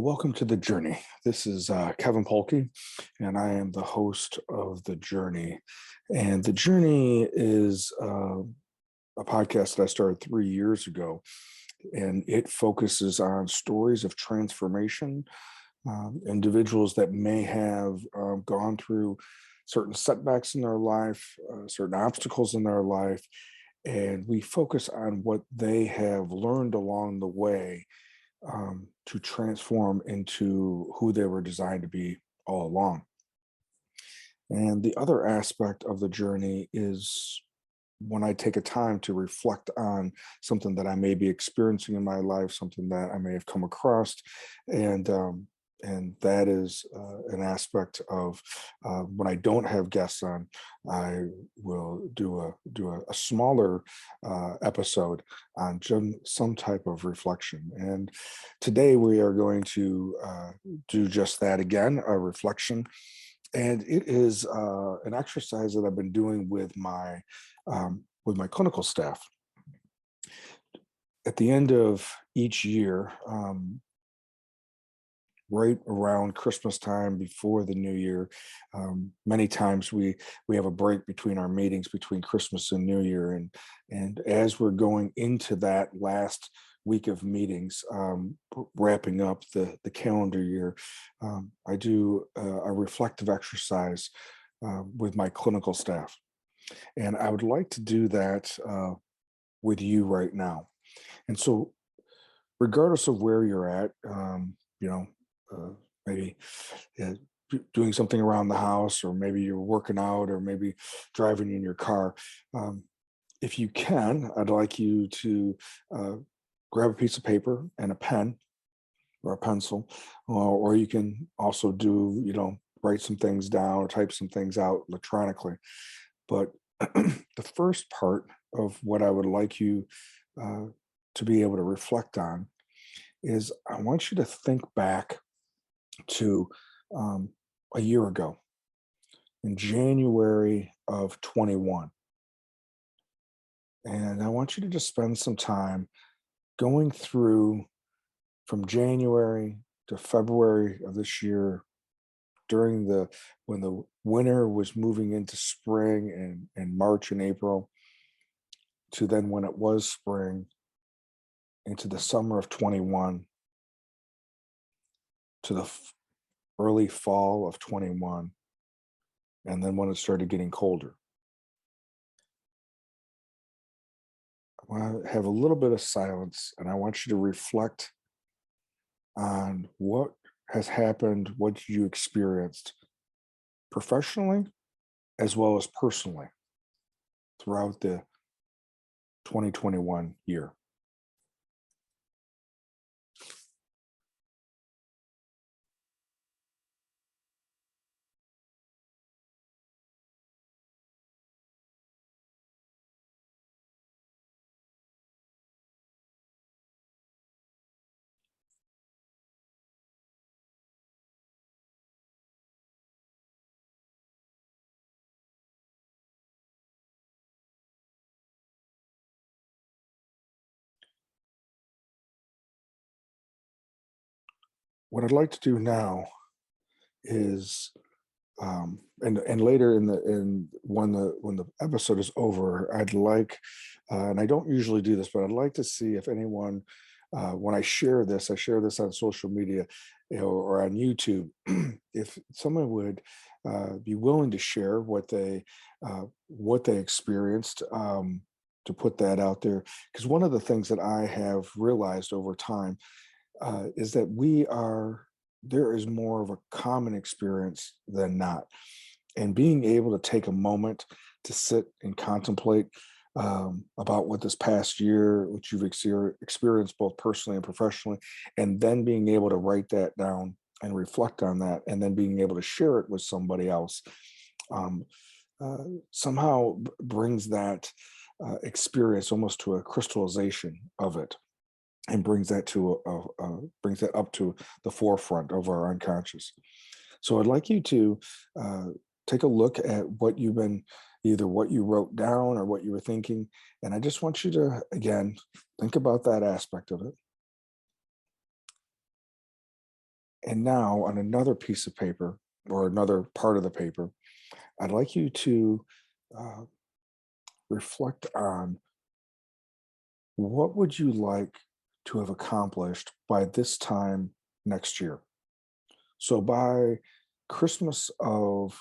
Well, welcome to The Journey. This is Kevin Polky, and I am the host of The Journey. And The Journey is a podcast that I started 3 years ago, and it focuses on stories of transformation, individuals that may have gone through certain setbacks in their life, certain obstacles in their life, and we focus on what they have learned along the way to transform into who they were designed to be all along. And the other aspect of the journey is when I take a time to reflect on something that I may be experiencing in my life, something that I may have come across, and that is an aspect of when I don't have guests on. I will do a smaller episode on some type of reflection. And today we are going to do just that again, a reflection. And it is an exercise that I've been doing with my clinical staff. At the end of each year, right around Christmas time, before the new year, many times we have a break between our meetings between Christmas and New Year, and as we're going into that last week of meetings, wrapping up the calendar year, I do a reflective exercise with my clinical staff. And I would like to do that with you right now. And so, regardless of where you're at, maybe uh, doing something around the house, or maybe you're working out, or maybe driving in your car, if you can, I'd like you to grab a piece of paper and a pen or a pencil, or you can also write some things down or type some things out electronically. But the first part of what I would like you uh, to be able to reflect on is I want you to think back to a year ago in January of 21. And I want you to just spend some time going through from January to February of this year, during when the winter was moving into spring, and March and April, to then when it was spring, into the summer of 21, to the early fall of 21, and then when it started getting colder. I want to have a little bit of silence, and I want you to reflect on what has happened, what you experienced professionally as well as personally throughout the 2021 year. What I'd like to do now is and later in when the episode is over, I'd like and I don't usually do this, but I'd like to see if anyone, when I share this on social media, or on YouTube, if someone would be willing to share what they experienced, to put that out there. Because one of the things that I have realized over time is that there is more of a common experience than not. And being able to take a moment to sit and contemplate about what this past year, what you've experienced both personally and professionally, and then being able to write that down and reflect on that, and then being able to share it with somebody else, um, somehow brings that experience almost to a crystallization of it, and brings that up to the forefront of our unconscious. So I'd like you to take a look at either what you wrote down or what you were thinking, and I just want you to again think about that aspect of it. And now on another piece of paper or another part of the paper, I'd like you to uh, reflect on what would you like to have accomplished by this time next year. So by Christmas of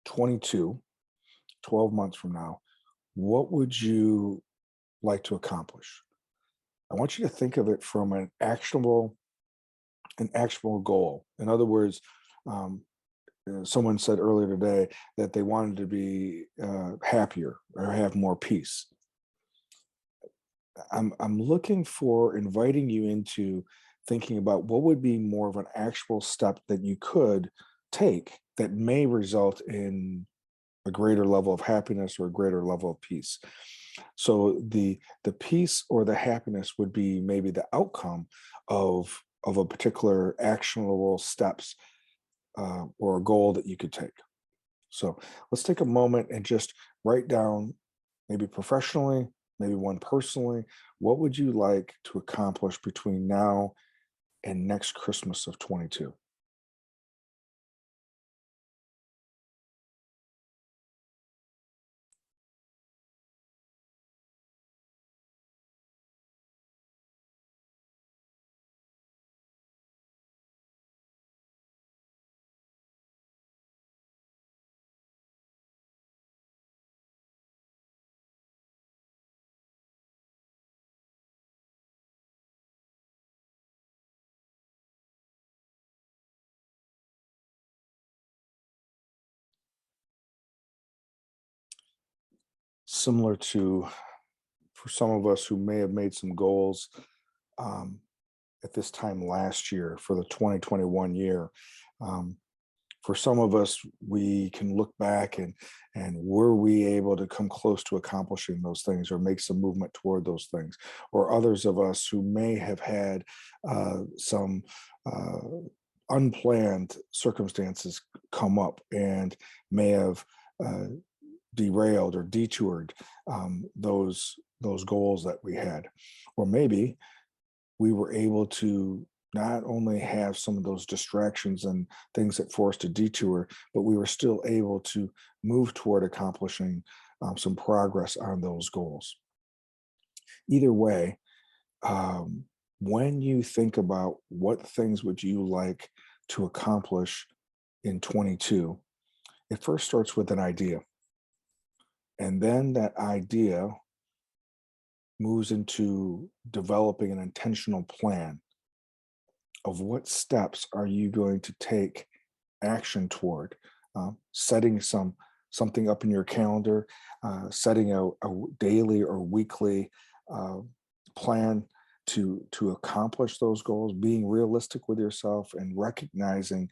22, 12 months from now, what would you like to accomplish? I want you to think of it from an actionable goal. In other words, um, someone said earlier today that they wanted to be happier or have more peace. I'm looking for inviting you into thinking about what would be more of an actual step that you could take that may result in a greater level of happiness or a greater level of peace. So the peace or the happiness would be maybe the outcome of a particular actionable steps or a goal that you could take. So let's take a moment and just write down, maybe professionally, maybe one personally, what would you like to accomplish between now and next Christmas of 22? Similar to for some of us who may have made some goals um, at this time last year for the 2021 year. Um, for some of us, we can look back and were we able to come close to accomplishing those things or make some movement toward those things? Or others of us who may have had some uh, unplanned circumstances come up and may have uh, derailed or detoured those goals that we had, or maybe we were able to not only have some of those distractions and things that forced a detour, but we were still able to move toward accomplishing some progress on those goals. Either way, um, when you think about what things would you like to accomplish in 22, it first starts with an idea. And then that idea moves into developing an intentional plan of what steps are you going to take action toward, setting something up in your calendar, setting a daily or weekly uh, plan to accomplish those goals, being realistic with yourself and recognizing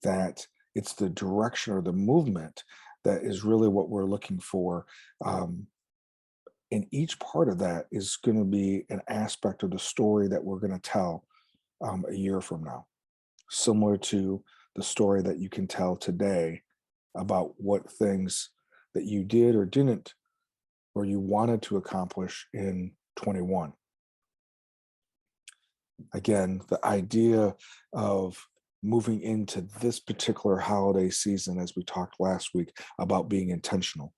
that it's the direction or the movement that is really what we're looking for. And each part of that is going to be an aspect of the story that we're going to tell a year from now, similar to the story that you can tell today about what things that you did or didn't or you wanted to accomplish in 21. Again, the idea of moving into this particular holiday season, as we talked last week about being intentional.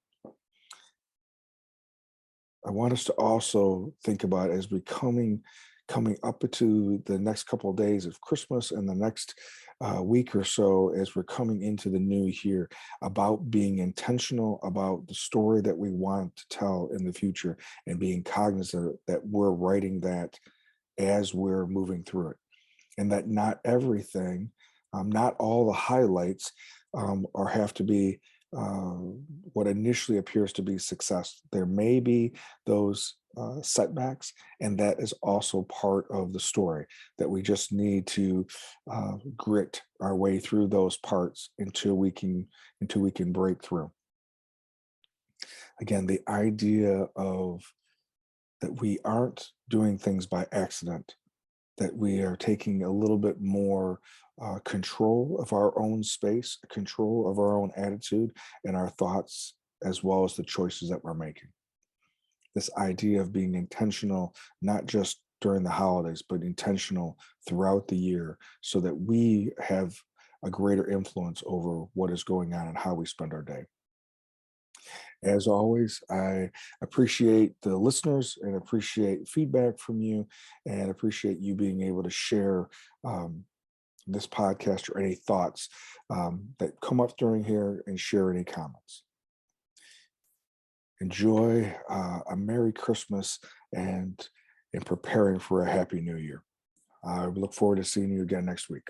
I want us to also think about as we coming up to the next couple of days of Christmas and the next week or so as we're coming into the new year about being intentional about the story that we want to tell in the future and being cognizant that we're writing that as we're moving through it, and that not everything, not all the highlights, or have to be uh, what initially appears to be success. There may be those setbacks, and that is also part of the story. That we just need to grit our way through those parts until we can break through. Again, the idea of that we aren't doing things by accident, that we are taking a little bit more control of our own space, control of our own attitude and our thoughts, as well as the choices that we're making. This idea of being intentional, not just during the holidays, but intentional throughout the year so that we have a greater influence over what is going on and how we spend our day. As always, I appreciate the listeners and appreciate feedback from you and appreciate you being able to share um, this podcast or any thoughts that come up during here and share any comments. Enjoy a Merry Christmas and in preparing for a Happy New Year. I look forward to seeing you again next week.